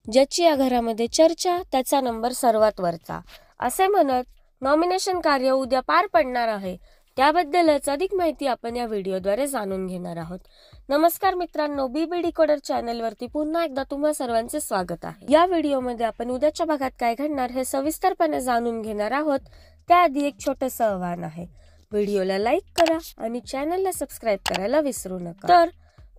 ज्याची या घरामध्ये चर्चा त्याचा नंबर सर्वात वरचा, असे म्हणत नॉमिनेशन कार्य उद्या पार पडणार आहे, त्याबद्दलच अधिक माहिती आपण या व्हिडिओद्वारे जाणून घेणार आहोत। नमस्कार मित्रांनो, बीबी डिकोडर चॅनलवरती पुन्हा एकदा तुम्हा सर्वांचे स्वागत आहे। या व्हिडिओमध्ये आपण उद्याच्या भागात काय घडणार हे सविस्तरपणे जाणून घेणार आहोत। त्याआधी एक छोटंसं आवाहन आहे, व्हिडिओला लाईक करा आणि चॅनलला सबस्क्राईब करायला विसरू नका। तर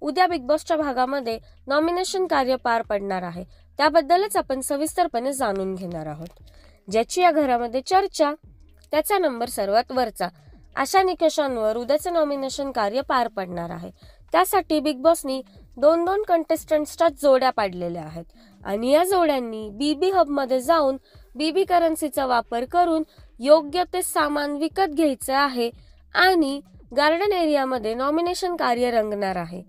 उद्या बिग बॉसच्या भागामध्ये नॉमिनेशन कार्य पार पडणार आहे, त्याबद्दलच आपण सविस्तरपणे जाणून घेणार आहोत। ज्याची या घरामध्ये चर्चा त्याचा नंबर सर्वात वरचा, अशा निकषांवर उद्याचे नॉमिनेशन कार्य पार पडणार आहे। त्यासाठी बिग बॉसनी दोन कंटेस्टंट्सच्या जोड्या पाडलेल्या आहेत आणि या जोड्यांनी बीबी हब मध्ये जाऊन बीबी करन्सीचा वापर करून योग्य ते सामान विकत घ्यायचे आहे आणि गार्डन एरियामध्ये नॉमिनेशन कार्य रंगणार आहे।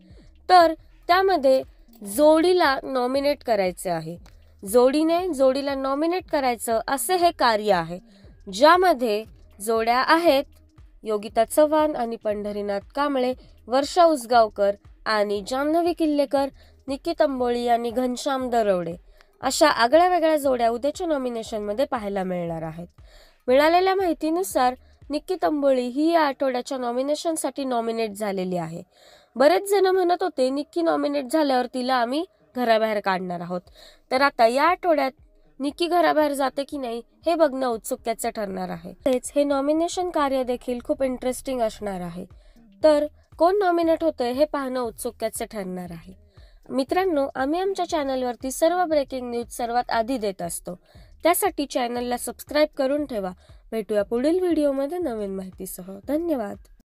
तर त्यामध्ये जोडीला नॉमिनेट करायचे आहे, जोडीला नॉमिनेट करायचं असे हे कार्य आहे, ज्यामध्ये जोड्या आहेत योगिता चव्हाण आणि पंढरीनाथ कांबळे, वर्षा उसगावकर आणि जान्हवी किल्लेकर, निक्की तंबोळी आणि घनश्याम दरवडे, अशा आगळ्या वेगळ्या जोड्या उद्याच्या नॉमिनेशन मध्ये पाहायला मिळणार आहेत। मिळालेल्या माहितीनुसार निक्की तंबोळी ही या आठवड्याच्या नॉमिनेशन साठी नॉमिनेट झालेली आहे। बरेच जण म्हणत होते निक्की नॉमिनेट झाल्यावर तिला आम्ही घराबाहेर काढणार आहोत, तर आता या आठवड्यात निक्की घराबाहेर जाते की नाही हे बघणं औत्सुक्याचं ठरणार आहे। तेच हे नॉमिनेशन कार्य देखील खूप इंटरेस्टिंग असणार आहे, तर कोण नॉमिनेट होतंय हे पाहणं औत्सुक्याचं ठरणार आहे। मित्रांनो, आम्ही आमच्या चॅनलवरती सर्व ब्रेकिंग न्यूज सर्वात आधी देत असतो, त्यासाठी चॅनलला सबस्क्राईब करून ठेवा। भेटूया पुढील व्हिडिओमध्ये नवीन माहितीसह। धन्यवाद।